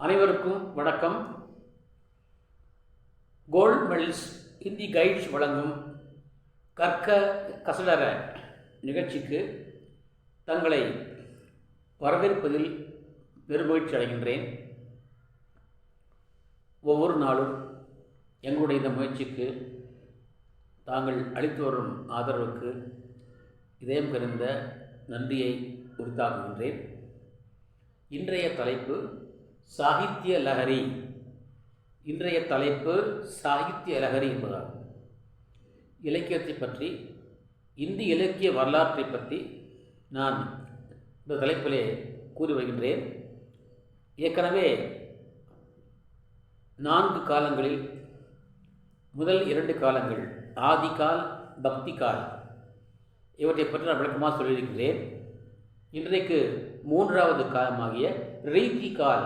அனைவருக்கும் வணக்கம். Gold medals Hindi guides வழங்கும் கற்க கசடர நிகழ்ச்சிக்கு தங்களை வரவேற்பதில் பெருமகிழ்ச்சி அடைகின்றேன். ஒவ்வொரு நாளும் எங்களுடைய இந்த முயற்சிக்கு தாங்கள் அளித்து வரும் ஆதரவுக்கு இதயம் கனிந்த நன்றியை உரித்தாக்குகின்றேன். இன்றைய தலைப்பு சாகித்ய லஹரி. இன்றைய தலைப்பு சாகித்ய லஹரி என்பதாகும். இலக்கியத்தை பற்றி, இந்தி இலக்கிய வரலாற்றை பற்றி நான் இந்த தலைப்பிலே கூறி வருகின்றேன். ஏற்கனவே 4 காலங்களில் முதல் 2 காலங்கள் ஆதிகால், பக்தி கால் இவற்றை பற்றி நான் விளக்கமாக சொல்லியிருக்கிறேன். இன்றைக்கு 3வது காலமாகிய ரீதி கால்,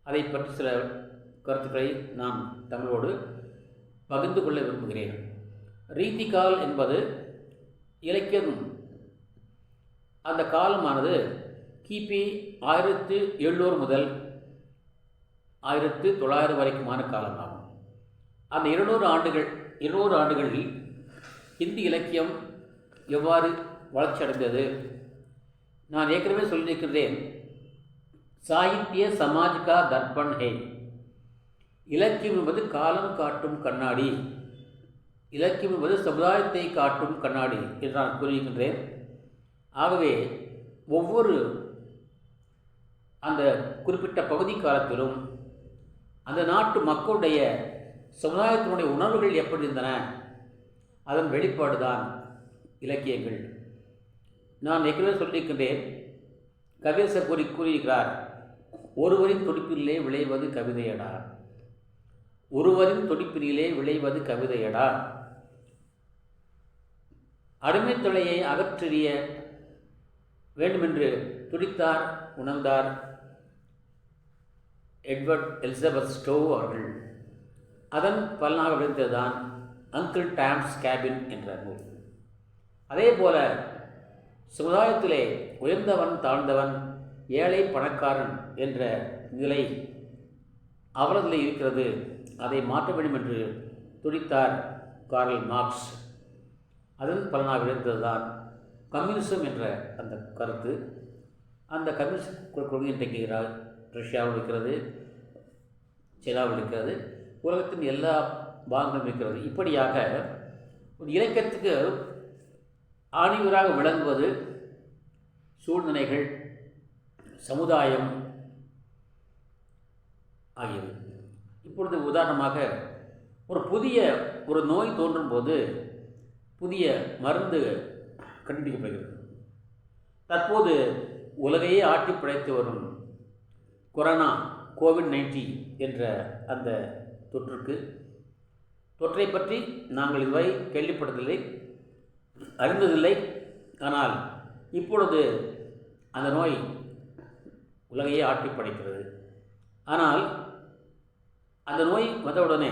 அதை பற்றி சில கருத்துக்களை நான் தமிழோடு பகிர்ந்து கொள்ள விரும்புகிறேன். ரீதி கால் என்பது இலக்கியம். அந்த காலமானது கிபி 1700 முதல் 1900 வரைக்குமான காலமாகும். அந்த 200 ஆண்டுகளில் இந்தி இலக்கியம் எவ்வாறு வளர்ச்சி அடைந்தது? நான் ஏற்கனவே சொல்லியிருக்கிறேன், சாகித்ய சமாஜ் கா தர்ப்பண் ஹே. இலக்கியம் என்பது காலம் காட்டும் கண்ணாடி, இலக்கியம் என்பது சமுதாயத்தை காட்டும் கண்ணாடி என்று நான் கூறியிருக்கின்றேன். ஆகவே ஒவ்வொரு அந்த குறிப்பிட்ட பகுதி காலத்திலும் அந்த நாட்டு மக்களுடைய சமுதாயத்தினுடைய உணர்வுகள் எப்படி இருந்தன, அதன் வெளிப்பாடு தான் இலக்கியங்கள். நான் ஏற்கனவே சொல்லியிருக்கின்றேன், கவியரசர் கூறியிருக்கிறார், ஒருவரின் துடிப்பிலே விளைவது கவிதையடா, ஒருவரின் துடிப்பினிலே விளைவது கவிதையடா. அடிமைத்தொலையை அகற்றறிய வேண்டுமென்று துடித்தார், உணர்ந்தார் எட்வர்ட் எலிசபெத் ஸ்டோவ் அவர்கள். அதன் பலனாக விளைந்ததுதான் அங்கிள் டாம்ஸ் கேபின் என்ற நூல். அதே போல சமுதாயத்திலே உயர்ந்தவன் தாழ்ந்தவன், ஏழை பணக்காரன் என்ற நிலை அவரதில் இருக்கிறது, அதை மாற்ற வேண்டும் என்று துடித்தார் கார்ல் மார்க்ஸ். அதன் பலனாக விளைந்ததுதான் கம்யூனிசம் என்ற அந்த கருத்து. அந்த கம்யூனிஸ்ட் கொள்கை இன்றைக்கு ரஷ்யாவில் இருக்கிறது, சீனாவில் இருக்கிறது, உலகத்தின் எல்லா பாகங்களும் இருக்கிறது. இப்படியாக ஒரு இலக்கியத்துக்கு ஆணிவராக விளங்குவது சூழ்நிலைகள், சமுதாயம் ஆகியவை. இப்பொழுது உதாரணமாக ஒரு நோய் தோன்றும் போது புதிய மருந்து கண்டுபிடிக்கப்படுகிறது. தற்போது உலகையே ஆட்டி படைத்து வரும் கொரோனா, கோவிட்-19 என்ற அந்த தொற்றை பற்றி நாங்கள் இதுவரை கேள்விப்பட்டதில்லை, அறிந்ததில்லை. ஆனால் இப்பொழுது அந்த நோய் உலகையே ஆட்டி படைக்கிறது. ஆனால் அந்த நோய் வந்தவுடனே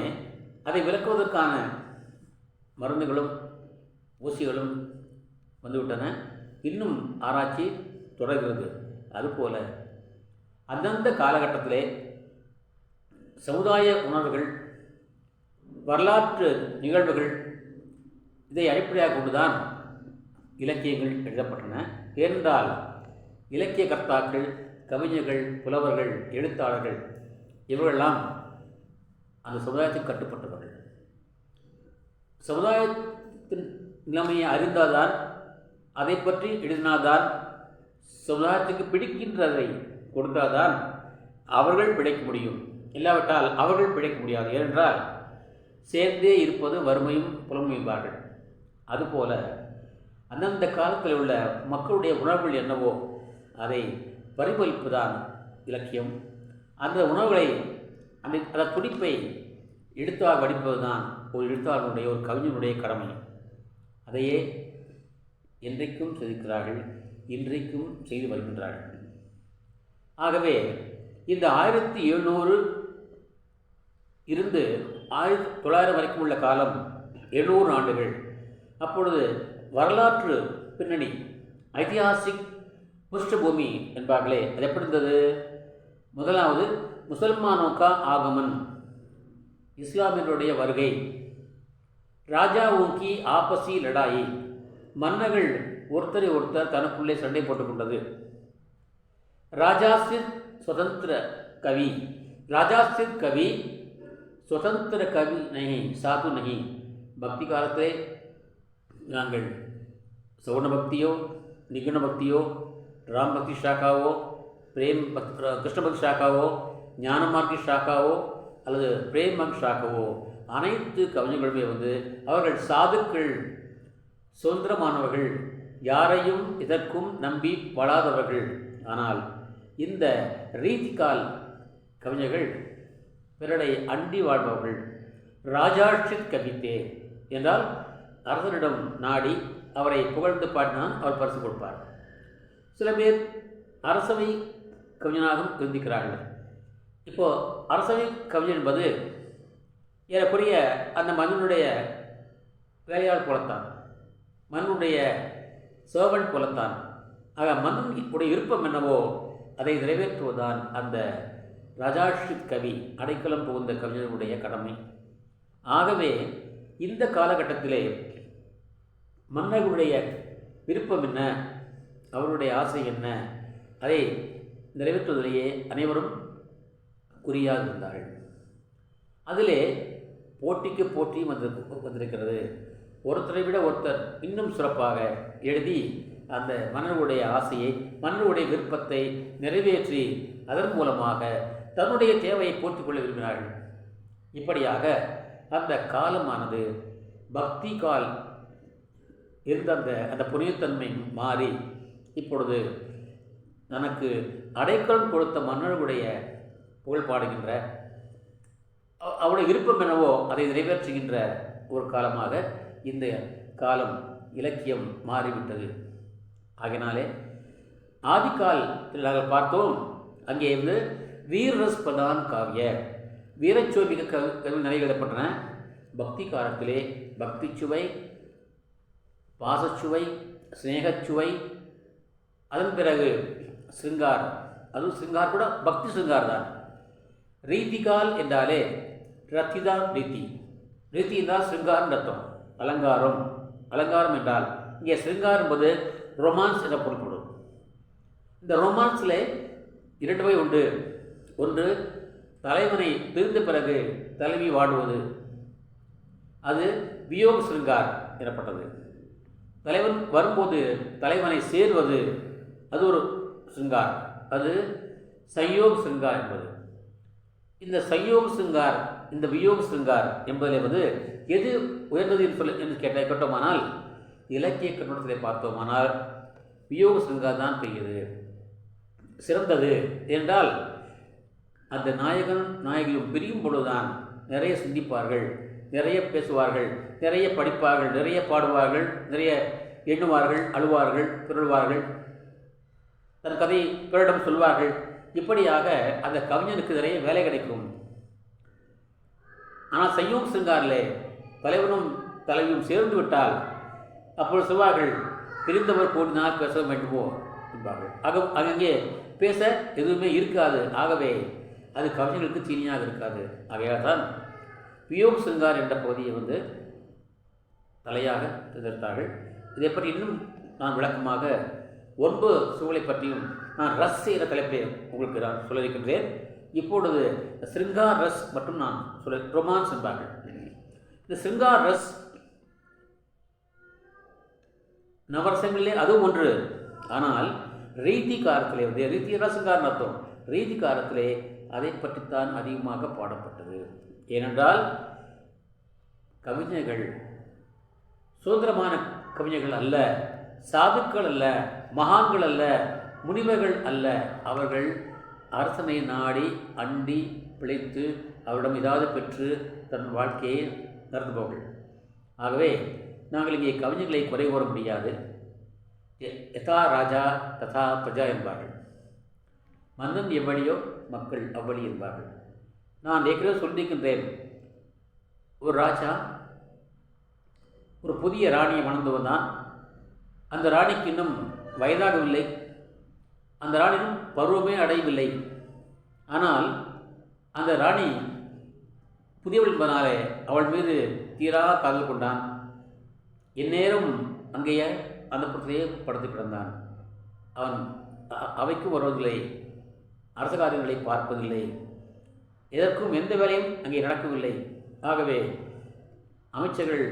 அதை விளக்குவதற்கான மருந்துகளும் ஊசிகளும் வந்துவிட்டன. இன்னும் ஆராய்ச்சி தொடர்கிறது. அதுபோல அந்தந்த காலகட்டத்திலே சமுதாய உணர்வுகள், வரலாற்று நிகழ்வுகள், இதை அடிப்படையாக கொண்டுதான் இலக்கியங்கள் எழுதப்பட்டன. ஏனென்றால் இலக்கிய கர்த்தாக்கள், கவிஞர்கள், புலவர்கள், எழுத்தாளர்கள் இவர்களெல்லாம் அந்த சமுதாயத்துக்கு கட்டுப்பட்டவர்கள். சமுதாயத்தின் நிலைமையை அறிந்தால்தான், அதை பற்றி எழுதினால்தான், சமுதாயத்துக்கு பிடிக்கின்றதை கொடுத்தால்தான் அவர்கள் பிழைக்க முடியும். இல்லாவிட்டால் அவர்கள் பிழைக்க முடியாது. ஏனென்றால் சேர்ந்தே இருப்பது வறுமையும் புலமையும்பார்கள். அதுபோல அந்தந்த காலத்தில் உள்ள மக்களுடைய உணர்வுகள் என்னவோ அதை பரிபலிப்புதான் இலக்கியம். அந்த உணர்வுகளை, அந்த துடிப்பை எழுத்தாக வடிப்பது தான் ஒரு எழுத்தாளனுடைய, ஒரு கவிஞனுடைய கடமை. அதையே என்றைக்கும் செய்திருக்கிறார்கள், இன்றைக்கும் செய்து வருகின்றார்கள். ஆகவே இந்த 1700 இருந்து 1900 வரைக்கும் உள்ள காலம் 700 ஆண்டுகள். அப்பொழுது வரலாற்று பின்னணி, ஐதிஹாசிக் புஷ்டபூமி என்பார்களே, அது எப்படி இருந்தது? முதலாவது முசல்மானோக்கா ஆகமன், இஸ்லாமியர்களுடைய வருகை. ராஜாவுக்கி ஆபசி லடாயி, மன்னர்கள் ஒருத்தரை ஒருத்தர் தனக்குள்ளே சண்டை போட்டுக்கொண்டது. ராஜாஸ்தித் சுதந்திர கவி, ராஜாஸ்தித் கவி சுதந்திர கவி நகி சாது நகி. பக்தி காலத்திலே நாங்கள் சவுண பக்தியோ நிகுண பக்தியோ ராம் பக்தி ஷாக்காவோ பிரேம் கிருஷ்ண பக்தி ஷாக்காவோ ஞானமார்க்கி ஷாக்காவோ அல்லது பிரேம் பக்தி ஷாக்காவோ அனைத்து கவிஞர்களுமே அவர்கள் சாதுக்கள், சுதந்திரமானவர்கள், யாரையும் இதற்கும் நம்பி வாழாதவர்கள். ஆனால் இந்த ரீதிகால் கவிஞர்கள் பிறரை அண்டி வாழ்பவர்கள். ராஜாஷித் கவித்தே என்றால் அரசனிடம் நாடி அவரை புகழ்ந்து பாடினால் அவர் பரிசு கொடுப்பார். சில பேர் அரசவை கவிஞனாகவும் இருந்திருக்கிறார்கள். இப்போது அரசவை கவிஞர் என்பது ஏறக்குறைய அந்த மன்னனுடைய வேலையாள் போலத்தான், மன்னனுடைய சர்வன்ட் போலத்தான். ஆக மன்னன் உடைய விருப்பம் என்னவோ அதை நிறைவேற்றுவதுதான் அந்த ராஜாஷித் கவி, அடைக்கலம் புகுந்த கவிஞர்களுடைய கடமை. ஆகவே இந்த காலகட்டத்திலே மன்னர்களுடைய விருப்பம் என்ன, அவருடைய ஆசை என்ன, அதை நிறைவேற்றுவதிலேயே அனைவரும் குறியாக இருந்தார்கள். அதிலே போட்டிக்கு போட்டியும் வந்திருக்கிறது. ஒருத்தரை விட ஒருத்தர் இன்னும் சிறப்பாக எழுதி அந்த மன்னருடைய ஆசையை, மன்னருடைய விருப்பத்தை நிறைவேற்றி அதன் மூலமாக தன்னுடைய தேவையை போற்றிக் கொள்ள விரும்பினார்கள். இப்படியாக அந்த காலமானது பக்தி கால் இருந்த அந்த புனிதத்தன்மை மாறி இப்பொழுது தனக்கு அடைக்கலம் கொடுத்த மன்னர்களுடைய புகழ் பாடுகின்ற, அவருடைய விருப்பம் என்னவோ அதை நிறைவேற்றுகின்ற ஒரு காலமாக இந்த காலம் இலக்கியம் மாறிவிட்டது. ஆகினாலே ஆதிக்கால் நாங்கள் பார்த்தோம், அங்கே இருந்து வீரரஸ் பிரதான் காவிய, வீரச்சோபிக கவி நிறைய எழுதப்பட்டன. பக்தி காலத்திலே பக்தி சுவை, பாசச்சுவை, ஸ்நேகச்சுவை, அதன் பிறகு சிருங்கார், அதுவும் சிருங்கார் கூட பக்தி சிருங்கார் தான். ரீதிகால் என்றாலே ரத்திதான் ரீதி, ரீதி என்றால் சிருங்காரம் அர்த்தம், அலங்காரம். அலங்காரம் என்றால் இங்கே சிருங்கார் என்பது ரொமான்ஸ் என பொருள்படும். இந்த ரொமான்ஸில் இரண்டு வகை உண்டு. ஒன்று தலைவனை பிரிந்த பிறகு தலைவி வாடுவது, அது வியோக சிருங்கார் எனப்பட்டது. தலைவன் வரும்போது தலைவனை சேர்வது, அது ஒரு சிருங்கார், அது சயோக சிருங்கார் என்பது. இந்த சயோக சிருங்கார், இந்த வியோக சிருங்கார் என்பதில் எது உயர்ந்தது என்று கேட்டோமானால், இலக்கிய கண்ணோட்டத்திலே பார்த்தோமானால் வியோக சிருங்கார் தான் பெரியது, சிறந்தது. என்றால் அந்த நாயகன் நாயகியும் பிரியும் பொழுதுதான் நிறைய சிந்திப்பார்கள், நிறைய பேசுவார்கள், நிறைய படிப்பார்கள், நிறைய பாடுவார்கள், நிறைய எண்ணுவார்கள், அழுவார்கள், பிறழ்வார்கள், தன் கதை பிறரிடம் சொல்வார்கள். இப்படியாக அந்த கவிஞனுக்கு நிறைய வேலை கிடைக்கும். ஆனால் சையோக் சிருங்காரிலே தலைவனும் தலைவியும் சேர்ந்து விட்டால் அப்பொழுது சொல்வார்கள், பிரிந்தவர் கூடினால் பேச வேண்டுமோ என்பார்கள். அங்கே பேச எதுவுமே இருக்காது. ஆகவே அது கவிஞர்களுக்கு தீனியாக இருக்காது. ஆகையால் தான் வியோக் சிருங்கார் என்ற பகுதியை தலையாக தேர்ந்தெடுத்தார்கள். இதை பற்றி இன்னும் நான் விளக்கமாக 9 சூழலை பற்றியும் நான் ரஸ் என்ற தலைப்பை உங்களுக்கு நான் சொல்ல இருக்கின்றேன். இப்பொழுது சிருங்கார் ரஸ் மற்றும் நான் ரொமான்ஸ் என்பார்கள். இந்த சிருங்கார் ரஸ் நவரசங்களிலே அதுவும் ஒன்று. ஆனால் ரீதி காலத்திலே ரீதி ரசங்காரன் அர்த்தம், ரீதி காலத்திலே அதை பற்றித்தான் அதிகமாக பாடப்பட்டது. ஏனென்றால் கவிஞர்கள் சுதந்திரமான கவிஞர்கள் அல்ல, சாதுக்கள் அல்ல, மகான்கள் அல்ல, முனிவர்கள் அல்ல. அவர்கள் அரசனை நாடி அண்டி பிழைத்து அவரிடம் ஏதாவது பெற்று தன் வாழ்க்கையை நடத்துபவர்கள். ஆகவே நாங்கள் இங்கே கவிஞர்களை குறை கூற முடியாது. யதா ராஜா ததா பிரஜா என்பார்கள். மன்னன் எவ்வளியோ மக்கள் அவ்வளி என்பார்கள். நான் ஏற்கனவே சொல்லியிருக்கின்றேன், ஒரு ராஜா ஒரு புதிய ராணியை மணந்து வந்தான். அந்த ராணிக்கு இன்னும் வயதாகவில்லை, அந்த ராணியும் பருவமே அடையவில்லை. ஆனால் அந்த ராணி புதியவள் என்பதனாலே அவள் மீது தீரா காதல் கொண்டான். இந்நேரம் அங்கேயே அந்த புறத்திலேயே படுத்து கிடந்தான். அவன் அவைக்கும் வருவதில்லை, அரச காரியங்களை பார்ப்பதில்லை, எதற்கும் எந்த வேலையும் அங்கே நடக்கவில்லை. ஆகவே அமைச்சர்கள்,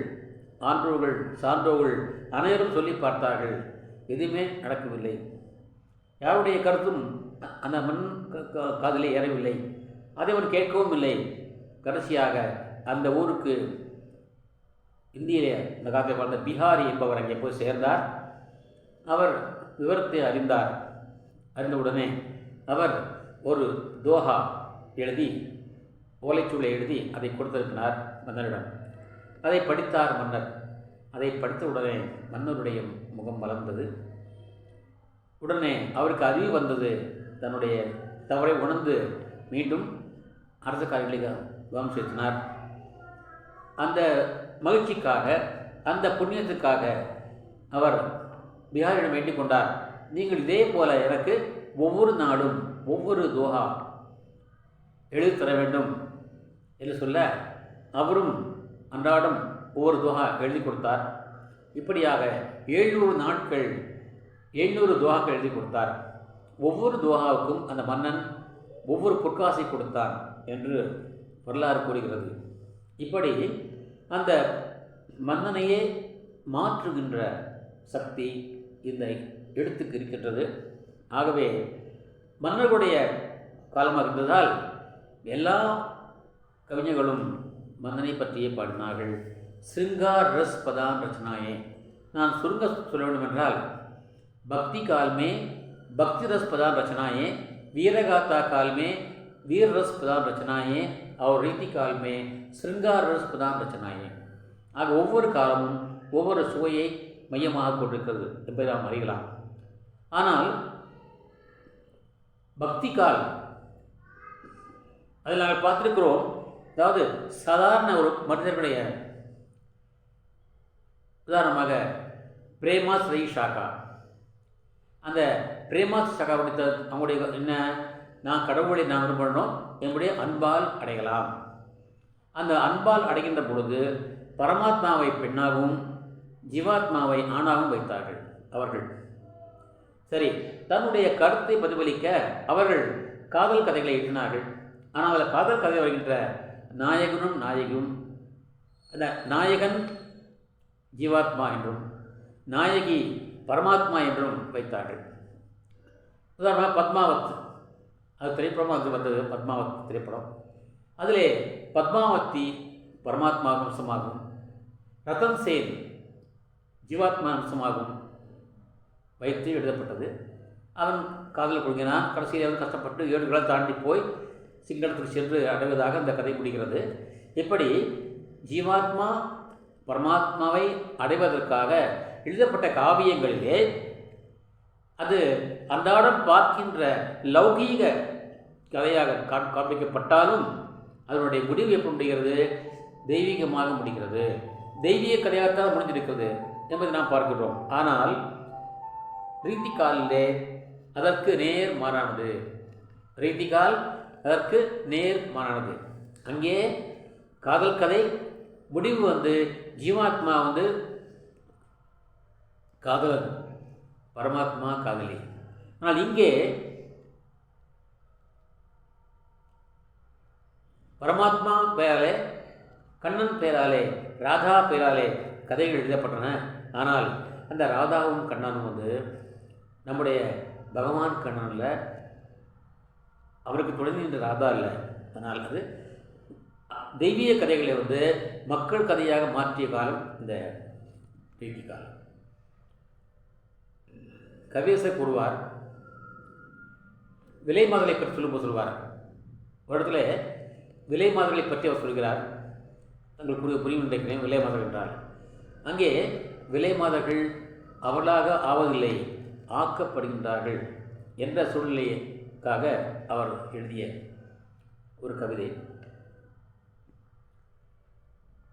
ஆன்றோர்கள், சான்றோர்கள் அனைவரும் சொல்லி பார்த்தார்கள், எதுவுமே நடக்கவில்லை. யாருடைய கருத்தும் அந்த மண் காதிலே ஏறவில்லை. அதை அவன் கேட்கவும் இல்லை. கடைசியாக அந்த ஊருக்கு இந்தியிலே இந்த காலத்தில் வாழ்ந்த பிஹாரி என்பவர் அங்கே போய் சேர்ந்தார். அவர் விவரத்தை அறிந்தார். அறிந்தவுடனே அவர் ஒரு தோஹா எழுதி, ஓலைச்சூளை எழுதி அதை கொடுத்திருக்கிறார் மன்னரிடம். அதை படித்தார் மன்னர். அதை படித்தவுடனே மன்னருடைய முகம் மலர்ந்தது. உடனே அவருக்கு அறிவு வந்தது. தன்னுடைய தவறை உணர்ந்து மீண்டும் அரச காரியங்களை கவனம் செலுத்தினார். அந்த மகிழ்ச்சிக்காக, அந்த புண்ணியத்துக்காக அவர் பிஹாரிடம் வேண்டிக் கொண்டார், நீங்கள் இதே போல எனக்கு ஒவ்வொரு நாளும் ஒவ்வொரு தோஹா எழுதி தர வேண்டும் என்று சொல்ல அவரும் அன்றாடம் ஒவ்வொரு தோஹா எழுதி கொடுத்தார். இப்படியாக 700 நாட்கள் 700 தோஹாக்கள் எழுதி கொடுத்தார். ஒவ்வொரு தோஹாவுக்கும் அந்த மன்னன் ஒவ்வொரு பொற்காசை கொடுத்தான் என்று வரலாறு கூறுகிறது. இப்படி அந்த மன்னனையே மாற்றுகின்ற சக்தி இந்த எழுத்துக்கு இருக்கின்றது. ஆகவே மன்னர்களுடைய காலமாக இருந்ததால் எல்லா கவிஞர்களும் மன்னனை பற்றியே பாடினார்கள். சிருங்கார் ரஸ் பதான் ரச்சனாயே. நான் சுருங்க சொல்ல வேண்டும் என்றால், பக்தி கால்மே பக்தி ரஸ் பதான் ரச்சனாயே, வீரகாத்தா கால்மே वीर रस प्रधान रचनाएँ और रीति काल में श्रृंगार रस प्रधान रचनाएँ. ஆக ஒவ்வொரு காலமும் ஒவ்வொரு சுவையை மையமாக கொண்டிருக்கிறது என்பதை நாம் அறியலாம். ஆனால் பக்தி கால் அதில் நாங்கள் பார்த்திருக்கிறோம். அதாவது சாதாரண ஒரு மனிதர்களுடைய, உதாரணமாக பிரேமா ஸ்ரீ ஷாக்கா, அந்த பிரேமா ஷாக்கா அவங்களுடைய என்ன, நான் கடவுளை நாம் என்ன பண்ணணும், என்னுடைய அன்பால் அடையலாம். அந்த அன்பால் அடைகின்ற பொழுது பரமாத்மாவை பெண்ணாகவும் ஜீவாத்மாவை ஆணாகவும் வைத்தார்கள் அவர்கள். சரி, தன்னுடைய கருத்தை பிரதிபலிக்க அவர்கள் காதல் கதைகளை எழுதினார்கள். ஆனால் அதில் காதல் கதை வருகின்ற நாயகனும் நாயகியும், அந்த நாயகன் ஜீவாத்மா என்றும் நாயகி பரமாத்மா என்றும் வைத்தார்கள். உதாரணமாக பத்மாவத், அது திரைப்படமாக வந்தது. பத்மாவத் திரைப்படம், அதிலே பத்மாவதி பரமாத்மா அம்சமாகும், ரத்தன் சேன் ஜீவாத்மா அம்சமாகவும் வைத்து எழுதப்பட்டது. அவன் காதல் கொள்கிறான். கடைசியில் கஷ்டப்பட்டு 7 கடல் தாண்டி போய் சிங்களத்துக்கு சென்று அடைவதாக அந்த கதை முடிகிறது. இப்படி ஜீவாத்மா பரமாத்மாவை அடைவதற்காக எழுதப்பட்ட காவியங்களிலே அது அன்றாடம் பார்க்கின்ற லௌகீக கதையாக காண்பிக்கப்பட்டாலும் அதனுடைய முடிவு எப்படி முடிகிறது, தெய்வீகமாக முடிகிறது. தெய்வீக கதையாகத்தான் முடிந்திருக்கிறது என்பதை நாம் பார்க்கிறோம். ஆனால் ரீதிகாலிலே அதற்கு நேர் மாறானது. ரீதிகால் அதற்கு நேர் மாறானது. அங்கே காதல் கதை முடிவு ஜீவாத்மா காதலன், பரமாத்மா காதலி. ஆனால் இங்கே பரமாத்மா பெயராலே, கண்ணன் பெயராலே, ராதா பெயராலே கதைகள் எழுதப்பட்டன. ஆனால் அந்த ராதாவும் கண்ணனும் நம்முடைய பகவான் கண்ணன் இல்லை, அவருக்கு துணை நின்ற ராதா இல்லை. அதனால் அது தெய்வீக கதைகளை மக்கள் கதையாக மாற்றிய காலம் இந்த ரீதி காலம். கவியரசர் கூறுவார், விலை மாதலை பற்றி சொல்லும்போது சொல்வார். ஒரு இடத்துல விலை மாதலை பற்றி அவர் சொல்கிறார். தங்களுக்கு புரியும் நினைக்கிறேன். விலை மாதர்கள் என்றால் அங்கே விலை மாதர்கள் அவர்களாக ஆவதில்லை, ஆக்கப்படுகின்றார்கள் என்ற சூழ்நிலைக்காக அவர் எழுதிய ஒரு கவிதை.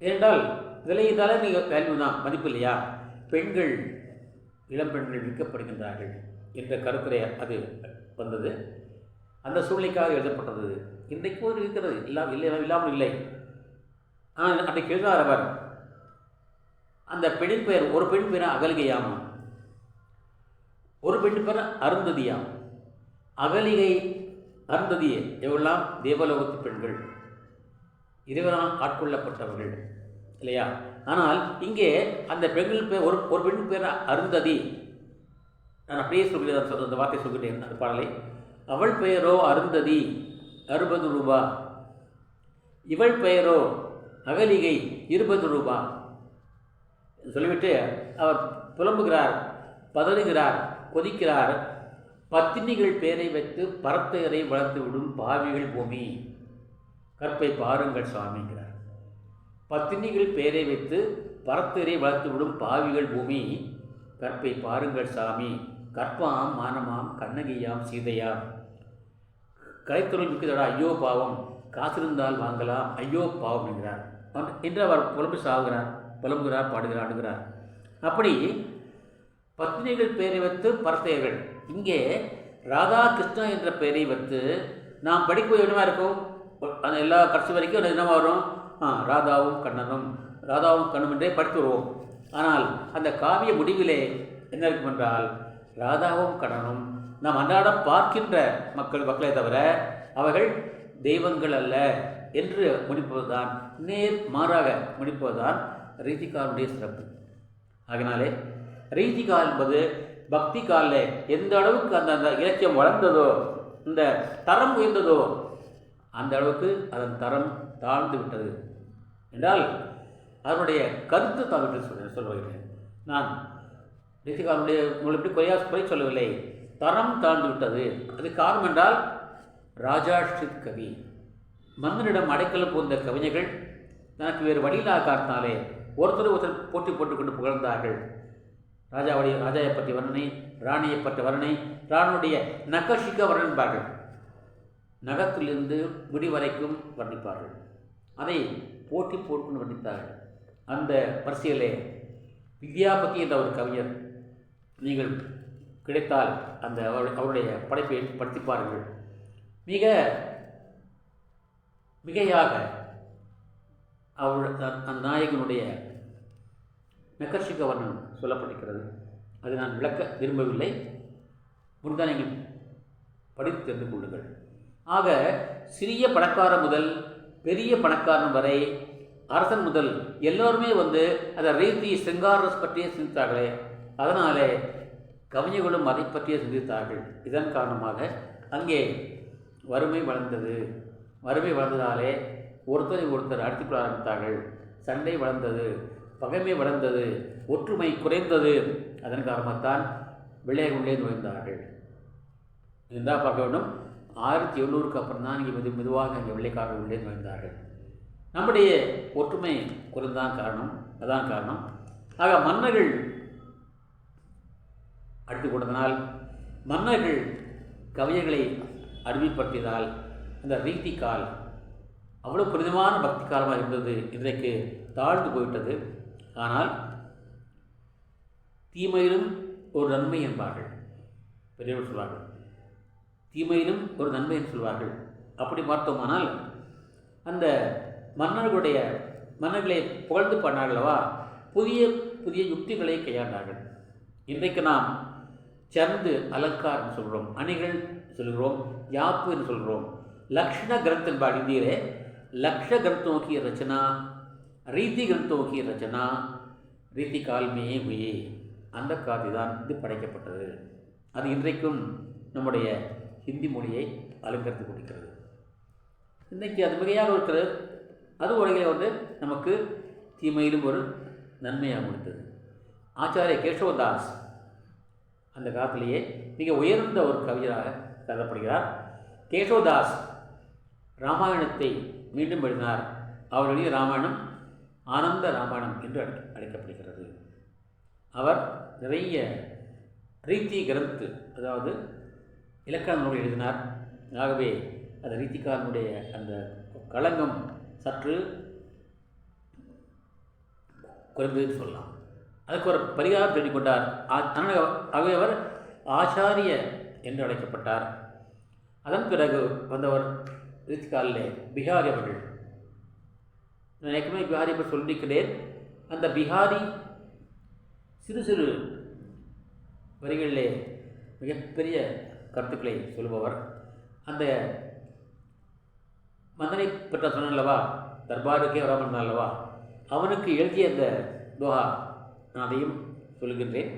ஏனென்றால் விலை இருந்தாலே நீங்கள் வேல்யூ தான், மதிப்பு இல்லையா? பெண்கள், இளம்பெண்கள் விற்கப்படுகின்றார்கள் என்ற கருத்துரை அது வந்தது. அந்த சூழ்நிலைக்காக எழுதப்பட்டது. இன்றைக்கு ஒரு இருக்கிறது, இல்லாமல் இல்லை. ஆனால் அன்றைக்கு எழுதார் அவர். அந்த பெண்ணின் பெயர், ஒரு பெண் பெயர் அகலிகையாம், ஒரு பெண் பெயர் அருந்ததியாம். அகலிகை, அருந்ததியே எவ்வளவு தேவலோகத்து பெண்கள், இறைவனால் ஆட்கொள்ளப்பட்டவர்கள் இல்லையா? ஆனால் இங்கே அந்த பெண்கள் பேர், ஒரு பெண் பேர் அருந்ததி. நான் அப்படியே சொல்கிறேன், அந்த வார்த்தை சொல்கிறேன் அந்த பாடலை. அவள் பெயரோ அருந்ததி 60 ரூபா, இவள் பெயரோ அகலிகை 20 ரூபா சொல்லிவிட்டு அவர் புலம்புகிறார், பதறுகிறார், கொதிக்கிறார். பத்தினிகள் பேரை வைத்து பரத்தையரை வளர்த்து விடும் பாவிகள் பூமி, கற்பை பாருங்கள் சுவாமிங்கிறார். பத்தினிகள் பேரை வைத்து பரத்தையரை வளர்த்து விடும் பாவிகள் பூமி, கற்பை பாருங்கள் சாமி. கற்பாம் மானமாம் கண்ணகியாம் சீதையாம், கலைத்துறை மிக்கதடா ஐயோ பாவம், காசிருந்தால் வாங்கலாம் ஐயோ பாவம் என்கிறார் என்று அவர் புலம்புகிறார், பாடுகிறார், ஆடுகிறார். அப்படி பத்னிகள் பெயரை வைத்து பரத்தையர்கள். இங்கே ராதா கிருஷ்ணா என்ற பெயரை வைத்து நாம் படிக்க என்னமா இருக்கும், அந்த எல்லா கடைசி வரைக்கும் என்னமா வரும், ராதாவும் கண்ணனும், ராதாவும் கண்ணனும் என்றே படித்து வருவோம். ஆனால் அந்த காவிய முடிவிலே என்ன இருக்கும் என்றால், ராதாவும் கண்ணனும் நாம் அன்றாடம் பார்க்கின்ற மக்களை தவிர அவர்கள் தெய்வங்கள் அல்ல என்று முடிப்பதுதான், நேர் மாறாக முடிப்பதுதான் ரீதிகாலுடைய சிறப்பு. ஆகினாலே ரீதிகா என்பது பக்தி காலில் எந்த அளவுக்கு அந்த இலக்கியம் வளர்ந்ததோ, இந்த தரம் உயர்ந்ததோ, அந்த அளவுக்கு அதன் தரம் தாழ்ந்து விட்டது என்றால் அதனுடைய கருத்து தாழ்ந்து சொல்கிறேன். நான் ரீதிகாலுடைய உங்களுக்கு குறை சொல்லவில்லை, தரம் தாழ்ந்து விட்டது. அது காரணம் என்றால் ராஜாஷ்டித் கவி, மன்னனிடம் அடைக்கலம் போன்ற கவிஞர்கள் தனக்கு வேறு வழியில்லாத காரணத்தாலே ஒருத்தர் போட்டி போட்டுக்கொண்டு புகழ்ந்தார்கள். ராஜாவை பற்றி வர்ணனை, ராணியை பற்றி வர்ணனை, ராணுடைய நகஷிக்க வர்ணிப்பார்கள், நகத்திலிருந்து முடிவரைக்கும் வர்ணிப்பார்கள். அதை போட்டி போட்டுக்கொண்டு வர்ணித்தார்கள். அந்த வரிசையிலே வித்யாபதி என்ற ஒரு கவிஞர், நீங்கள் கிடைத்தால் அந்த அவருடைய படைப்பை படித்திப்பார்கள். மிகையாக அந்த நாயகனுடைய நகர்ஷிக வர்ணம் சொல்லப்பட்டிருக்கிறது. அது நான் விளக்க விரும்பவில்லை, முன்தான் நீங்கள் படித்து தெரிந்து கொள்ளுங்கள். ஆக சிறிய பணக்காரன் முதல் பெரிய பணக்காரன் வரை, அரசன் முதல் எல்லோருமே அதை ரீதி சிங்காரஸ் பற்றியே சிந்தித்தார்களே, அதனாலே கவிஞர்களும் அதை பற்றியே சிந்தித்தார்கள். இதன் காரணமாக அங்கே வறுமை வளர்ந்தது. வறுமை வளர்ந்ததாலே ஒருத்தர் அடித்துக்கொள்ள ஆரம்பித்தார்கள். சண்டை வளர்ந்தது, பகைமை வளர்ந்தது, ஒற்றுமை குறைந்தது. அதன் காரணமாகத்தான் வெள்ளையர் உள்ளே நுழைந்தார்கள். இதுதான் பார்க்க வேண்டும். 1700க்கு அப்புறம் தான் இங்கே மெதுவாக அங்கே வெள்ளைக்காரர்கள் உள்ளே நுழைந்தார்கள். நம்முடைய ஒற்றுமை குறைந்தான் காரணம், அதான் காரணம். ஆக மன்னர்கள் அடித்து கொண்டதனால், மன்னர்கள் கவிஞர்களை அறிமுகப்படுத்தியதால் அந்த ரீதி கால் அவ்வளோ புனிதமான பக்தி காலமாக இருந்தது, இன்றைக்கு தாழ்ந்து போய்விட்டது. ஆனால் தீமையிலும் ஒரு நன்மை என்பார்கள் பெரியவர்கள் சொல்வார்கள். தீமையிலும் ஒரு நன்மை என்று சொல்வார்கள். அப்படி பார்த்தோமானால் அந்த மன்னர்களை புகழ்ந்து பண்ணார்களவா, புதிய புதிய யுக்திகளை கையாண்டார்கள். இன்றைக்கு நாம் சந்து அலங்காரம் சொல்கிறோம், அணிகள் சொல்கிறோம், யாப்பு என்று சொல்கிறோம். लक्षण ग्रंथ हिंदी लक्ष्य ग्रंथों की रचना रीति ग्रंथों की रचना रीति काल में हुई அந்த காலத்தில் இது படைக்கப்பட்டது. அது இன்றைக்கும் நம்முடைய ஹிந்தி மொழியை அலங்கரித்து கொடுக்கிறது. இன்றைக்கு அது மிகையாக இருக்கிறது. அது உலகில் நமக்கு தீமையிலும் ஒரு நன்மையாக கொடுத்தது. ஆச்சாரிய கேசவதாஸ் அந்த காலத்திலேயே மிக உயர்ந்த ஒரு கவிஞராக கருதப்படுகிறார். கேசவதாஸ் ராமாயணத்தை மீண்டும் எழுதினார். அவர் எழுதிய ராமாயணம் ஆனந்த ராமாயணம் என்று அழைக்கப்படுகிறது. அவர் நிறைய ரீதி கிரந்த், அதாவது இலக்கண நூல் எழுதினார். ஆகவே அந்த ரீதிக்காரனுடைய அந்த களங்கம் சற்று குறைந்ததுன்னு சொல்லலாம். அதுக்கு ஒரு பரிகாரம் தேடிக்கொண்டார். ஆகவே அவர் ஆச்சாரிய என்று அழைக்கப்பட்டார். அதன் பிறகு வந்தவர் ரீத்காலிலே பிஹாரி அவர்கள். நான் ஏற்கனவே பிஹாரி பற்றி சொல்லியிருக்கிறேன். அந்த பிஹாரி சிறு சிறு வரிகளிலே மிகப்பெரிய கருத்துக்களை சொல்லுபவர். அந்த மன்னனை பற்ற சொன்னல்லவா, தர்பாருக்கே வராமல் அல்லவா, அவனுக்கு எழுதிய அந்த தோஹா நான் அதையும் சொல்லுகின்றேன்.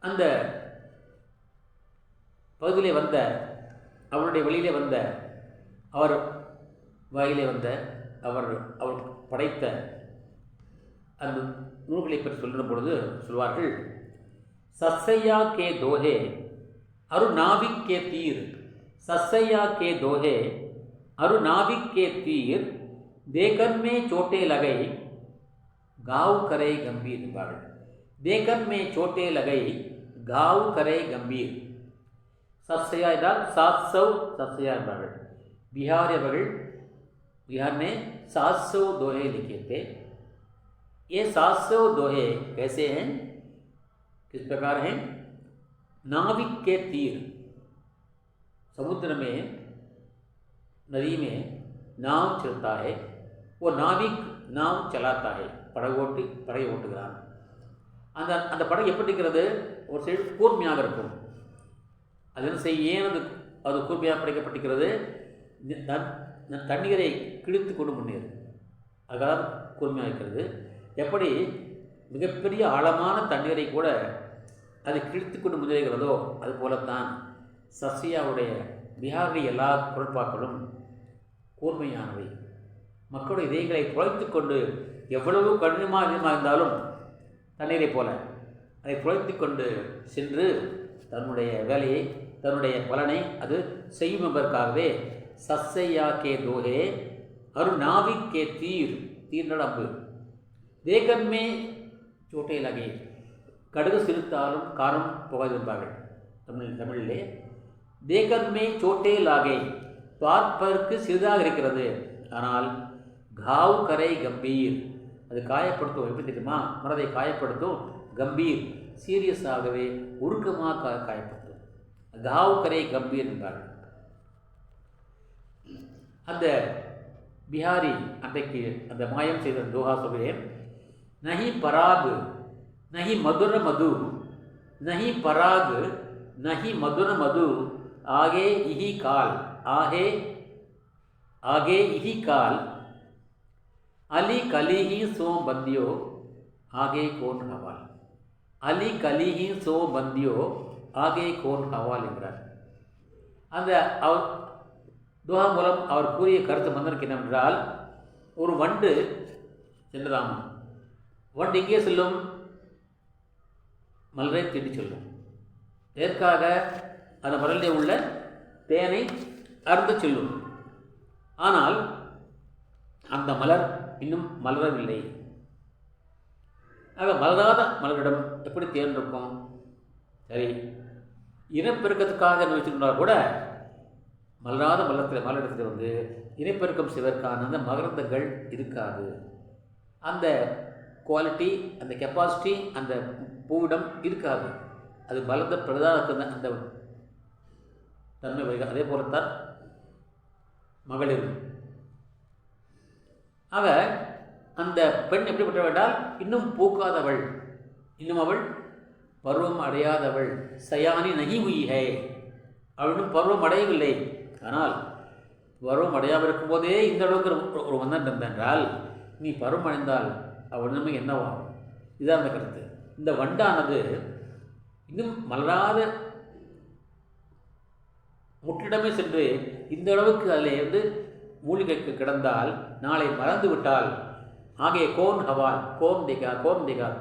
அந்த பகுதியிலே வந்த, அவருடைய வழியிலே வந்த, அவர் வாயிலே வந்த, அவர் படைத்த அந்த நூல்களை பற்றி சொல்லுற பொழுது சொல்வார்கள், சஸ்ஸையா கே தோஹே அரு நாவிக் கே தீர், சஸ்ஸையா கே தோஹே அரு நாவிக் கே தீர், தேகன் மே சோட்டே லகை காவ் கரை கம்பீர் என்பார்கள். தேகன் மே சோட்டே லகை காவ் கரை கம்பீர். சத்சயா என்றால் சாத்சவ், சத்சயா என்பார்கள். बिहारी அவர்கள் बिहार में 700 दोहे लिखे थे. ये 700 दोहे कैसे हैं, किस प्रकार हैं? नाविक के तीर, समुद्र में, नदी में नाव चलता है, वो नाविक नाव चलाता है, படகை ஓட்டுகிறான். அந்த அந்த படகு எப்படி இருக்கிறது? ஒரு சைடு கூர்மையாக இருக்கும். அது என்ன செய்ய, ஏன் அது கூர்மையாக படைக்கப்பட்டிருக்கிறது? தண்ணீரை கிழித்து கொண்டு முன்னேறு, அதுக்காக கூர்மையாக இருக்கிறது. எப்படி மிகப்பெரிய ஆழமான தண்ணீரை கூட அது கிழித்து கொண்டு முன்னேறுகிறதோ அதுபோலத்தான் சஸ்யாவுடைய பிஹாருடைய எல்லா குரட்பாக்களும் கூர்மையானவை. மக்களுடைய இதயங்களை துளைத்து கொண்டு, எவ்வளவு கடினமாக இருந்தாலும் தண்ணீரை போல அதை துளைத்து கொண்டு சென்று தன்னுடைய வேலையை, தன்னுடைய பலனை அது செய்யும் என்பதற்காகவே சஸ்ஸையா கே தோஹே அரு நாவிக் கே தீர், தீர்னட அம்பு, தேகன்மே சோட்டை லகே, கடுகு சிறுத்தாலும் காரம் புகாது என்பார்கள் தமிழிலே. தேகன்மே சோட்டே லாகை, பார்ப்பதற்கு சிறிதாக இருக்கிறது, ஆனால் காவ் கரை கம்பீர், அது காயப்படுத்தும். எப்படி தெரியுமா? மனதை காயப்படுத்தும். கம்பீர், சீரியஸாகவே உருக்கமாக காயப்படுத்தும். காவ் கரை கம்பீர் என்பார்கள். அந்த பிஹாரி அன்றைக்கு அந்த மாயம் செய்த தோஹா சொல்கிறேன். நஹி பராக் நஹி மதுர மது, நஹி பராக் நஹி மதுர மது, ஆகே இஹி கால், ஆகே இஹி கால், அலி கலிஹி சோ பந்தியோ, ஆகே கோன் ஹவால், அலி கலிஹி சோ பந்தியோ, ஆகே கோன் ஹவால் என்கிறார். அந்த அவர் துவா மூலம் அவர் கூறிய கருத்து மன்னருக்கு என்னவென்றால், ஒரு வண்டு சென்றதாமா. வண்டு எங்கே செல்லும்? மலரை தேடி செல்லும். எதற்காக? அந்த மலரிலே உள்ள தேனை அருந்த செல்லும். ஆனால் அந்த மலர் இன்னும் மலரவில்லை. ஆக மலராத மலரிடம் எப்படி தேன் இருக்கும்? சரி, இனப்பெருக்கத்துக்காக வச்சுருந்தால் கூட மலராத மலரிடத்தில் வந்து இனப்பெருக்கம் செய்வதற்கான அந்த மகரந்தங்கள் இருக்காது. அந்த குவாலிட்டி, அந்த கெப்பாசிட்டி அந்த பூவிடம் இருக்காது. அது மலர்ந்த பிரதான அந்த தன்மை வருகிறது. அதே போலத்தான் மகளிர். ஆக அந்த பெண் எப்படிப்பட்டவள் என்றால், இன்னும் பூக்காதவள், இன்னும் அவள் பருவம் அடையாதவள். சயானி நகி உயிகை, அவள் இன்னும் பருவம் அடையவில்லை. ஆனால் பருவம் அடையாமல் இருக்கும்போதே இந்த அளவுக்கு ஒரு மன்னன் இருந்தால், நீ பருவம் அடைந்தால் அவள் நிலைமை என்னவாகும்? இதுதான் அந்த கருத்து. இந்த வண்டானது இன்னும் மலராத முற்றிடமே சென்று இந்த அளவுக்கு அதில் வந்து மூலிகைக்கு கிடந்தால், நாளை மறந்து விட்டால், ஆகே கோன் ஹவால், கோன் திகா,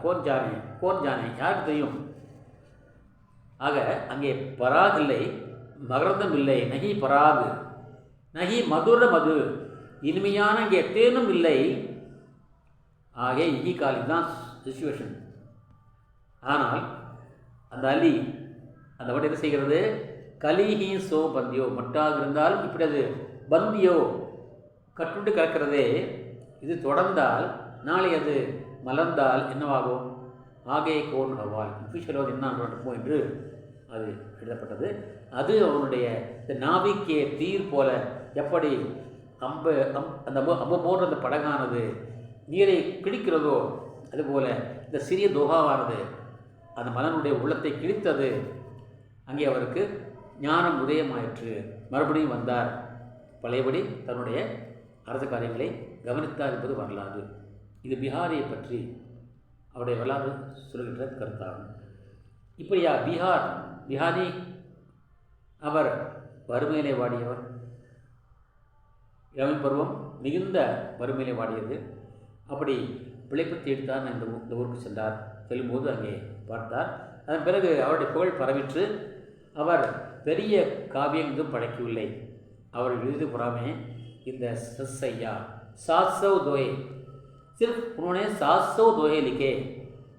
கோன் ஜானே, யாருக்கு தெரியும்? ஆக அங்கே பராக் இல்லை, மகரந்தம் இல்லை. நகி பராக் நகி மதுர மது, இனிமையான இங்கே தேனும் இல்லை. ஆகே இகி கால், இதுதான் சிச்சுவேஷன். ஆனால் அந்த அலி, அந்த வண்டி என்ன செய்கிறது? கலிஹி சோ பந்தியோ, மட்டாக இருந்தாலும் இப்படி அது பந்தியோ கட்டுண்டு கிடக்கிறதே, இது தொடர்ந்தால் நாளை அது மலர்ந்தால் என்னவாகும்? ஆகே கோன் ஹவால் ஃபியூச்சர் என்ன நடக்கும் என்று அது எழுதப்பட்டது. அது அவனுடைய இந்த நாவிக்கே தீர் போல எப்படி அந்த அம்பு போன்ற அந்த படகானது நீரை கிழிக்கிறதோ அதுபோல இந்த சிறிய துகாவானது அந்த மலனுடைய உள்ளத்தை கிழித்தது. அங்கே அவருக்கு ஞானம் உதயமாயிற்று. மறுபடியும் வந்தார், பழையபடி தன்னுடைய அரசு காரியங்களை கவனித்தார் என்பது வரலாறு. இது பிஹாரியை பற்றி அவருடைய வரலாறு சொல்கின்ற கருத்தாகும். இப்படியா பிஹாரி அவர் வறுமையிலே வாடியவர். இளமை பருவம் மிகுந்த வறுமையிலே வாடியது. அப்படி பிழைப்பு தேடித்தான் இந்த ஊருக்கு சென்றார். செல்லும்போது அங்கே பார்த்தார். அதன் பிறகு அவருடைய புகழ் பரவிற்று. அவர் பெரிய காவியம் எதுவும் படைக்கவில்லை. அவர் எழுதி புறாமே இந்த सैया 700 दोहे, सिर्फ उन्होंने 700 दोहे लिखे,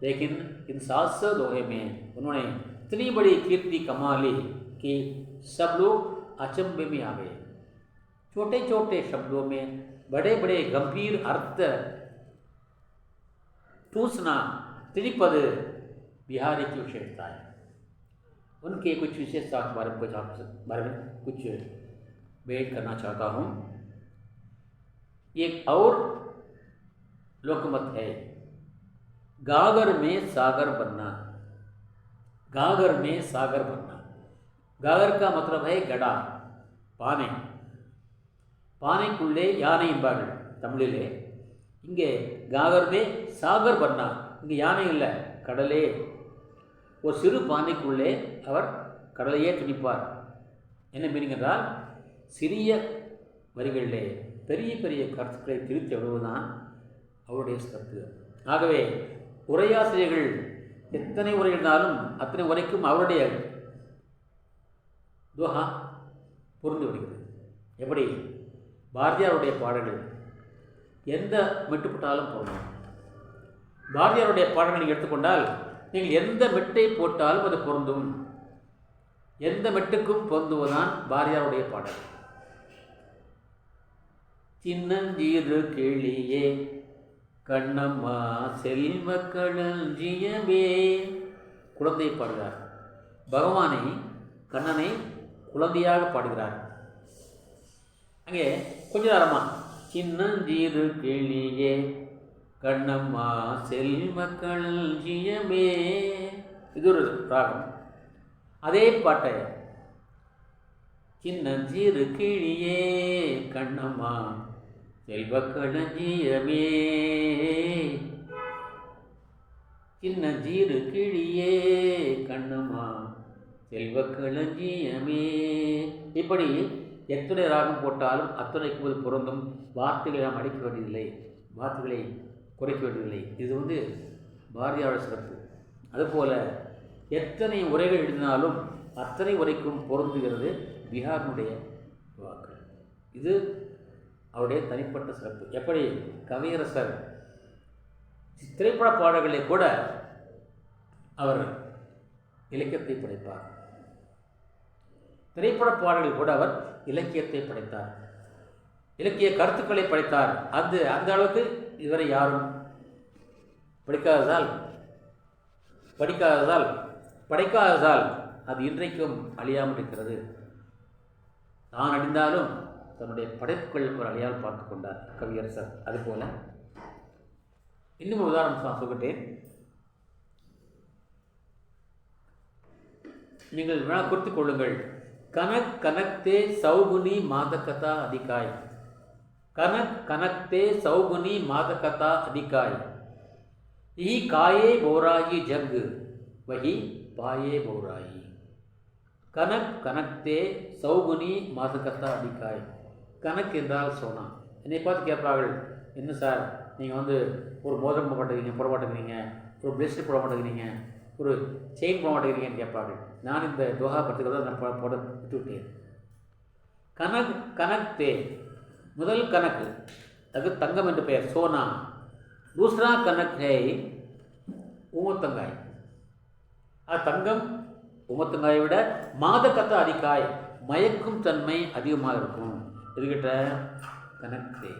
लेकिन इन 700 दोहे में उन्होंने इतनी बड़ी कीर्ति कमा ली कि सब लोग अचंभे में आ गए। छोटे छोटे शब्दों में बड़े बड़े गंभीर अर्थ टूसना त्रिपद बिहारी की विशेषता है। उनके कुछ विशेषता के बारे में कुछ भेंट करना चाहता हूँ। एक और लोकमत है, गागर में सागर बनना। गागर में सागर बनना, गागर का मतलब है गड़ा, पाने, பானைக்குள்ளே யானை என்பார்கள் தமிழிலே. இங்கே காகர்மே சாகர் பண்ணா, இங்கே யானை இல்லை, கடலே. ஒரு சிறு பானைக்குள்ளே அவர் கடலையே துணிப்பார். என்ன மீனிங் என்றால், சிறிய வரிகளிலே பெரிய பெரிய கருத்துக்களை திருத்தி வருவதுதான் அவருடைய கருத்து. ஆகவே உரையாசிரியர்கள் எத்தனை உரை இருந்தாலும் அத்தனை உரைக்கும் அவருடைய துஹா பொருந்து வருகிறது. எப்படி பாரதியாருடைய பாடல்கள் எந்த மெட்டுப்பட்டாலும் பொருந்தும். பாரதியாருடைய பாடல்களை நீங்கள் எடுத்துக்கொண்டால் நீங்கள் எந்த மெட்டை போட்டாலும் அது பொருந்தும். எந்த மெட்டுக்கும் பொருந்துவதுதான் பாரதியாருடைய பாடல். சின்னஞ்சீரு கிளியே கண்ணம்மா செல்வ களஞ்சியமே, குழந்தை பாடுகிறார். பகவானை கண்ணனை குழந்தையாக பாடுகிறார். அங்கே கொஞ்ச நேரமா சின்னஞ்சீரு கிளியே கண்ணம்மா செல்வ களஞ்சியமே, இது ஒரு ராகம். அதே பாட்டை சின்னஞ்சீரு கிளியே கண்ணம்மா செல்வ களஞ்சியமே, சின்னஞ்சீரு கிளியே கண்ணம்மா செல்வ களஞ்சியமே, இப்படி எத்தனை ராகம் போட்டாலும் அத்தனைக்கு ஒரு பொருந்தும். வார்த்தைகளை நாம் அடிக்க வேண்டியதில்லை, வார்த்தைகளை குறைக்க வேண்டியதில்லை. இது பாரதியாரோட சிறப்பு. அதுபோல் எத்தனை உரைகள் எழுதினாலும் அத்தனை உரைக்கும் பொருந்துகிறது பிஹாரினுடைய வாக்கள். இது அவருடைய தனிப்பட்ட சிறப்பு. எப்படி கவியரசர் திரைப்பட பாடல்களை கூட அவர் இலக்கியத்தை படைப்பார். திரைப்பட பாடல்களில் கூட அவர் இலக்கியத்தை படைத்தார், இலக்கிய கருத்துக்களை படைத்தார். அந்த அளவுக்கு இதுவரை யாரும் படைக்காததால் அது இன்றைக்கும் அழியாமல் இருக்கிறது. தான் அழிந்தாலும் தன்னுடைய படைப்புகள் ஒரு அழியால் பார்த்து கொண்டார் கவியரசர். அதுபோல இன்னும் உதாரணம் சொல்லிட்டேன். நீங்கள் வேணா குறித்துக் கொள்ளுங்கள். கனக் கனக்தே சௌகுனி மாதகதா அதிகாய், கனக் கனக்தே சௌகுனி மாதகதா அதிகாய், यही काये बोराई जग वही पाये बोराई, கனக் கனக்தே சௌகுனி மாதகத்தா அதிகாய். கனக் என்றால் சோனா. என்னை பார்த்து கேட்பார்கள், என்ன சார் நீங்கள் ஒரு மோதிரம் போட மாட்டேங்கிறீங்க, ஒரு பிளேஸ்லெட் போட மாட்டேங்கிறீங்க, ஒரு செயின் போட மாட்டேங்கிறீங்கன்னு கேட்பார்கள். நான் இந்த துஹா பத்துக்கள் நான் போட விட்டு விட்டேன். கனக் கனக்தே, முதல் கணக்கு அது தங்கம் என்று பெயர் சோனா. दूसरा कनक है उमतंगाई, தங்கம் உமத்தங்காயை விட மாதகத்தா அதிகாய், மயக்கும் தன்மை அதிகமாக இருக்கும். இதுகிட்ட கனக்தே,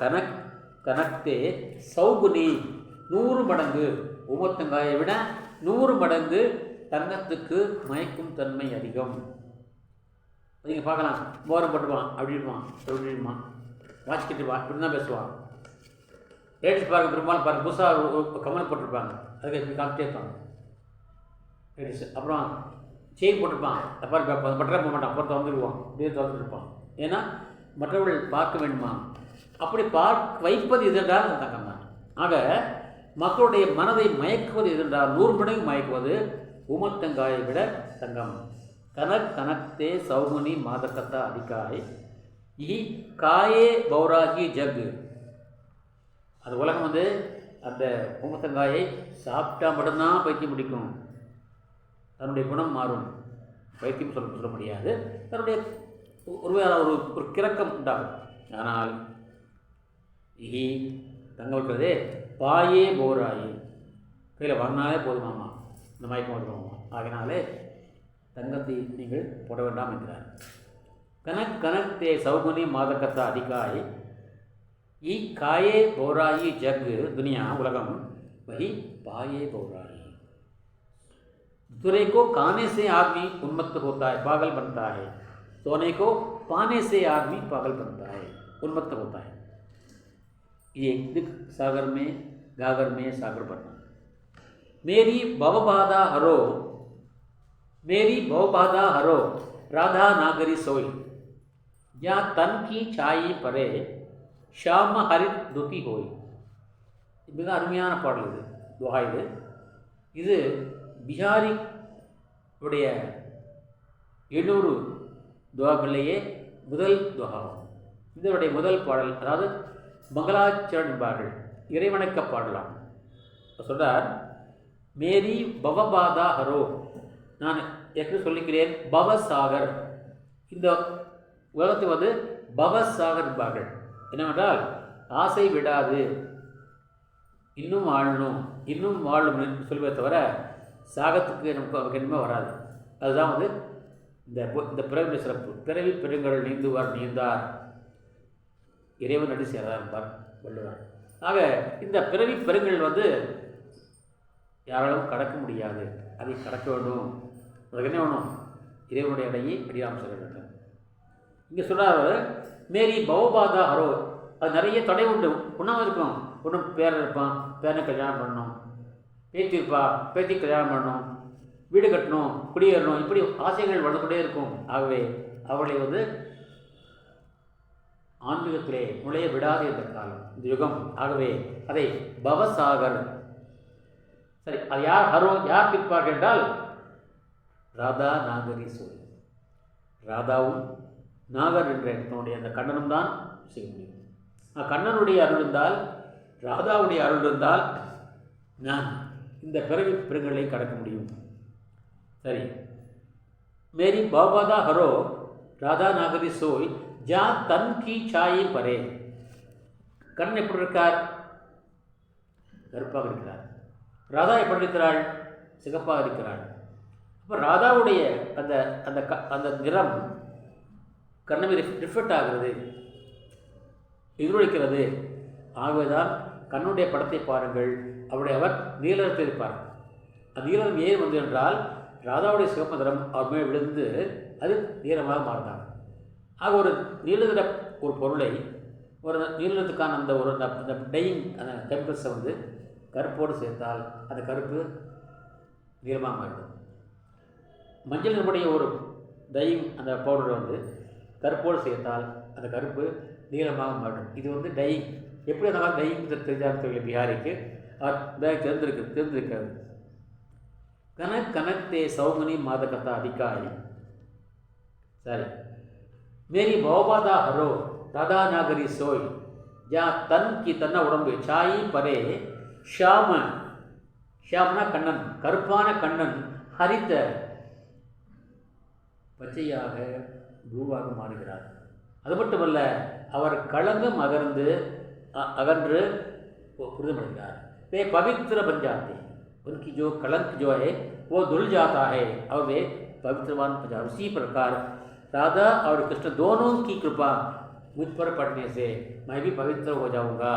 கனக் கனக்தே சௌகுனி 100 மடங்கு ஊமத்தங்காயை விட 100 மடங்கு தங்கத்துக்கு மயக்கும் தன்மை அதிகம். நீங்கள் பார்க்கலாம், மோரம் போட்டுருவான் அப்படின்வான் வாட்ச் கட்டிடுவான் இப்படி தான் பேசுவான். லேடிஸ் பார்க்க பெரும்பாலும் பார்க்க புதுசாக ஒரு கமல் போட்டிருப்பாங்க, அதுக்கு இப்படி காமிட்டே இருப்பாங்க லேடிஸ். அப்புறம் செயின் போட்டிருப்பான், தப்பாக பார்ப்பான், பட்டரை போக மாட்டான், அப்புறம் திறந்துடுவான், அப்படியே திறந்துட்டு இருப்பான். ஏன்னா மற்றவர்கள் பார்க்க வேண்டுமா. அப்படி வைப்பது எதென்றால் அந்த தங்கம் தான். ஆக மக்களுடைய மனதை மயக்குவது எதென்றால் 100 மடங்கு மயக்குவது ஊமத்தங்காயை விட தங்கம். கனக்தே சௌமுனி மாதக்கத்தா அதிகாய் இ காயே பௌராகி ஜக். அந்த உலகம் வந்து அந்த ஊமத்தங்காயை சாப்பிட்டா மட்டும்தான் பைத்தியம் பிடிக்கும், தன்னுடைய குணம் மாறும். பைத்தியம் சொல்ல முடியாது, தன்னுடைய ஒரு கிறக்கம் உண்டாகும். ஆனால் இ தங்க வைக்கிறதே பாயே போராயி, கையில் வாங்கினாலே போதுமாமா, இந்த மயக்கம் வருமாமா. ஆகினாலே தங்கத்தை நீங்கள் போட வேண்டாம் என்கிறார். கனக்தே சௌகுனி மாதக்கத்தா அதிகாய் இ காயே பௌராயி ஜக் दुनिया உலகம் वही पाये बौराई. दूरे को खाने से आदमी उन्मत्त होता है, पागल बनता है. सोने को पाने से आदमी पागल बनता है, उन्मत्त होता है. ये दिख सागर में गागर में सागर बनना. मेरी भवबाधा हरो राधा नागरी सोई, या तन की छाई परे ஷாம ஹரித் துதி ஹோய். மிக அருமையான பாடல் இது, துவா இது. இது பிஹாரி உடைய 700 துவாக்களிலேயே முதல் துவாகும். இதனுடைய முதல் பாடல், அதாவது மங்களாச்சரண் என்பார்கள், இறைவணக்க பாடலாம். சொல்றார், மேரி பவபாதா ஹரோ, நான் எப்படி சொல்லிக்கிறேன், பவசாகர். இந்த உலகத்தை வந்து பவசாகர் என்பார்கள். என்னவென்றால் ஆசை விடாது, இன்னும் வாழணும் என்று சொல்வதை தவிர சாகத்துக்கு நமக்கு என்னமே வராது. அதுதான் வந்து இந்த பிறவி சிறப்பு. பிறவி பெருங்கடல் நீந்தார் இறைவன் அடி சேரார் என்பார் வள்ளுவர். ஆக இந்த பிறவி பெருங்கடல் வந்து யாராலும் கடக்க முடியாது, அதை கடக்க வேண்டும். அதுக்கு என்ன வேணும், இறைவனுடைய அடையை அடியாமல் செல்ல வேண்டும். இங்கே சொல்கிறார், மேரி பவபாதா ஹரோ, அது நிறைய தடை உண்டு. ஒன்றாவும் இருக்கும், ஒன்றும் பேரன் இருப்பான், பேரனை கல்யாணம் பண்ணணும், பேத்தி இருப்பா, பேத்தி கல்யாணம் பண்ணணும், வீடு கட்டணும், குடியேறணும், இப்படி ஆசைகள் வளர்ந்துகொண்டே இருக்கும். ஆகவே அவளை வந்து ஆன்மீகத்திலே நுழைய விடாது என்ற காலம் இந்த யுகம். ஆகவே அதை பவசாகர். சரி, அது யார் ஹரோ, யார் பிற்பார்கள் என்றால் ராதா நாகரி சோழி. ராதாவும் நாகர் என்ற தன்னுடைய அந்த கண்ணனும் தான் செய்ய முடியும். கண்ணனுடைய அருள் இருந்தால், ராதாவுடைய அருள் இருந்தால் நான் இந்த பிறவி பெருங்களை கடக்க முடியும். சரி, மேரி பவபாதா ஹரோ ராதா நாகரி சோய் ஜா தன் கி சாயை பரே. கண் எப்படி இருக்கார், கருப்பாக இருக்கிறார். ராதா எப்படி இருக்கிறாள், சிகப்பாக இருக்கிறாள். அப்போ ராதாவுடைய அந்த அந்த அந்த நிறம் கண்ணை ரிஃப்ளெக்ட் ஆகிறது, எதிரொலிக்கிறது. ஆகவேதான் கண்ணுடைய படத்தை பாருங்கள், அவர் நீலத்தில் இருப்பார். அந்த நீலம் ஏன் வந்து என்றால் ராதாவுடைய சிவப்பு நிறம் அவர் மேல் விழுந்து அது நீளமாக மாறினார். ஆக ஒரு நீலநிற ஒரு பொருளை, ஒரு நீளத்துக்கான அந்த டையிங் அந்த கெமிக்கல்ஸை வந்து கருப்போடு சேர்த்தால் அந்த கருப்பு நீளமாக மாறிடும். மஞ்சள் நிறமுடைய ஒரு டையிங் அந்த பவுடரை வந்து கருப்போடு சேர்த்தால் அந்த கருப்பு நீளமாக மாறும். இது வந்து டையிங். எப்படி இருந்தாலும் டையிங் தெரிஞ்சாலும் தெரியல பிஹாரிக்கு, தெரிந்திருக்கிறது. கனக்தே சௌமனி மாதக்கத்தா அதிகாரி. சரி, மேரி பவபாதா ஹரோ ராதா நாகரி சோய் ஜா தன் கி தன்ன உடம்பு சாயி பரே ஷாமனா கண்ணன், கருப்பான கண்ணன், ஹரித்த பச்சையாக ப்ளூவாக மாறுகிறார். அது மட்டுமல்ல, அவர் களங்கம் அகன்று புரிதமடைகிறார். वे पवित्र बन जाते हैं, उनकी जो कलंक जो है वो धुल जाता है और वे पवित्रवान बन जाते हैं. उसी प्रकार राधा और कृष्ण दोनों की कृपा मुझ पर पड़ने से मैं भी पवित्र हो जाऊंगा,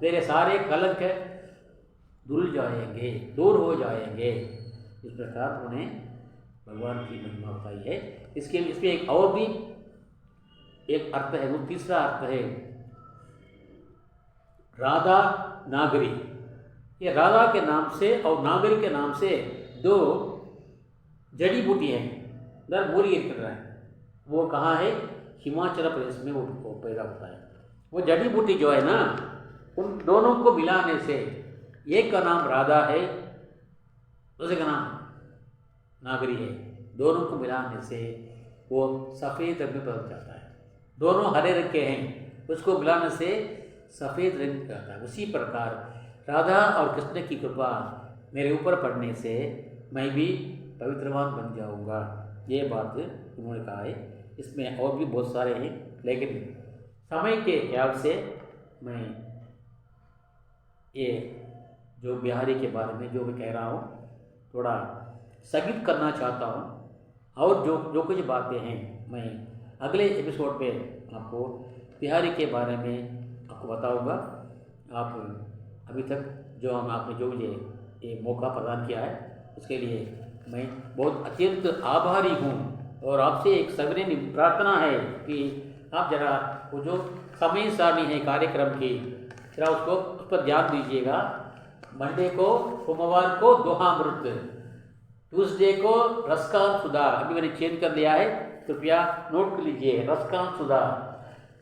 मेरे सारे कलंक धुल जाएंगे, दूर हो जाएंगे। इस प्रकार उन्हें भगवान की महिमा बताई है। इसमें एक और भी एक अर्थ है, वो तीसरा अर्थ है राधा नागरी। ये राधा के नाम से और नागरी के नाम से दो जड़ी बूटी है, दर मूलगिरी कर रहा है। वो कहाँ है? हिमाचल प्रदेश में वो पैदा होता है। वो जड़ी बूटी जो है ना, उन दोनों को मिलाने से एक का नाम राधा है, दूसरे का नाम नागरी है। दोनों को मिलाने से वो सफ़ेद रंग में बदल जाता है। दोनों हरे रंग के हैं, उसको मिलाने से सफ़ेद रंग जाता है। उसी प्रकार राधा और कृष्ण की कृपा मेरे ऊपर पड़ने से मैं भी पवित्रवान बन जाऊंगा। ये बात उन्होंने कहा है। इसमें और भी बहुत सारे हैं, लेकिन समय के ख्याल से मैं ये जो बिहारी के बारे में जो मैं कह रहा हूँ थोड़ा स्थगित करना चाहता हूँ। और जो कुछ बातें हैं मैं अगले एपिसोड में आपको बिहारी के बारे में आपको बताऊँगा। आप अभी तक जो आपने जो मुझे ये मौका प्रदान किया है उसके लिए मैं बहुत अत्यंत आभारी हूँ। और आपसे एक सविनय प्रार्थना है कि आप जरा वो जो समय सारणी है कार्यक्रम की, जरा उस पर ध्यान दीजिएगा। मंडे को, सोमवार को दोहामृत, ट्यूसडे को रसकांत सुधा, अभी मैंने चेंज कर दिया है, कृपया नोट कर लीजिए, रसकांत सुधा।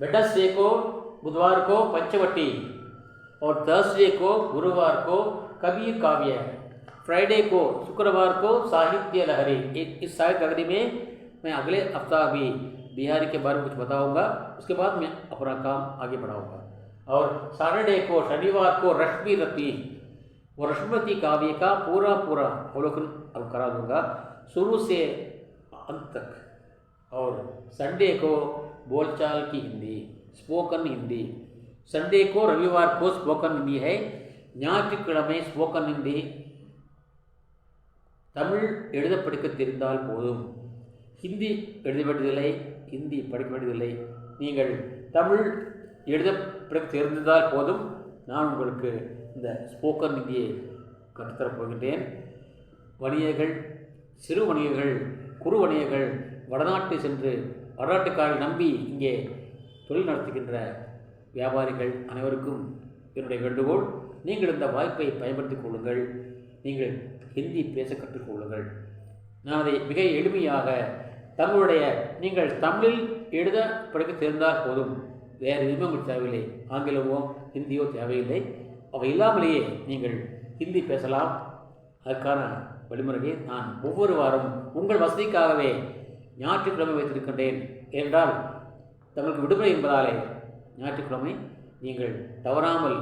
वेडनेसडे को, बुधवार को पंचवटी, और थर्सडे को, गुरुवार को कबीर काव्य, फ्राइडे को, शुक्रवार को साहित्य लहरी। इस साहित्य लहरी में मैं अगले हफ्ता भी बिहारी के बारे में कुछ बताऊंगा, उसके बाद मैं अपना काम आगे बढ़ाऊंगा। और सैटरडे को, शनिवार को रश्मि रति, वो रश्मिरति काव्य का पूरा अवलोकन अब करा दूंगा शुरू से अंत तक। और संडे को बोलचाल की हिंदी, स्पोकन हिंदी। संडे को, रविवार को स्पोकन हिंदी है। ஞாயிற்றுக்கிழமை ஸ்போக்கன் ஹிந்தி। தமிழ் எழுத படிக்க தெரிந்தால் போதும், ஹிந்தி எழுத வேண்டியதில்லை, ஹிந்தி படிக்க வேண்டியதில்லை. நீங்கள் தமிழ் எழுத படிக்க தெரிந்தால் போதும், நான் உங்களுக்கு இந்த ஸ்போக்கன் ஹிந்தியை கற்றுத்தரப் போகின்றேன். வணிகர்கள், சிறு வணிகர்கள், குறு வணிகர்கள், வடநாட்டு சென்று வடநாட்டுக்காரர்கள் நம்பி இங்கே தொழில் நடத்துகின்ற வியாபாரிகள் அனைவருக்கும் என்னுடைய வேண்டுகோள், நீங்கள் இந்த வாய்ப்பை பயன்படுத்திக் கொள்ளுங்கள். நீங்கள் ஹிந்தி பேச கற்றுக்கொள்ளுங்கள். நான் அதை மிக எளிமையாக தங்களுடைய நீங்கள் தமிழில் எழுத படிக்க தெரிந்தால் போதும், வேறு எதுவுமே உங்களுக்கு தேவையில்லை. ஆங்கிலமோ ஹிந்தியோ தேவையில்லை. அவை இல்லாமலேயே நீங்கள் ஹிந்தி பேசலாம். அதற்கான வழிமுறையை நான் ஒவ்வொரு வாரம் உங்கள் வசதிக்காகவே ஞாயிற்றுக்கிழமை வைத்திருக்கின்றேன். ஏனென்றால் தங்களுக்கு விடுமுறை என்பதாலே ஞாயிற்றுக்கிழமை நீங்கள் தவறாமல்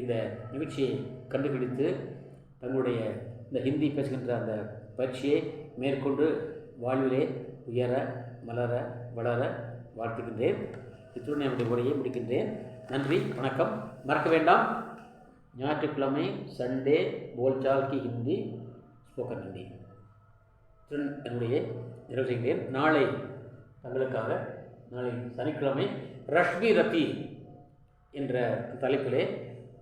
இந்த நிகழ்ச்சியை கண்டுபிடித்து தங்களுடைய இந்த ஹிந்தி பேசுகின்ற அந்த பயிற்சியை மேற்கொண்டு வாழ்விலே உயர, மலர, வளர வாழ்த்துகின்றேன். இத்துடன் என்னுடைய உரையை முடிக்கின்றேன். நன்றி, வணக்கம். மறக்க வேண்டாம், ஞாயிற்றுக்கிழமை சண்டே போல்சால் கி ஹிந்தி, ஸ்போக்கன் ஹிந்தி. இத்துடன் என்னுடைய நிறைவு செய்கிறேன். நாளை தங்களுக்காக, நாளை சனிக்கிழமை ரஷ்மி ரத்தி என்ற தலைப்பிலே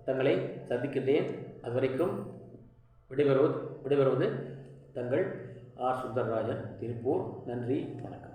தங்களை சந்திக்கின்றேன். அதுவரைக்கும் விடைபெறுவது தங்கள் ஆர். சுந்தரராஜன், திருப்பூர். நன்றி, வணக்கம்.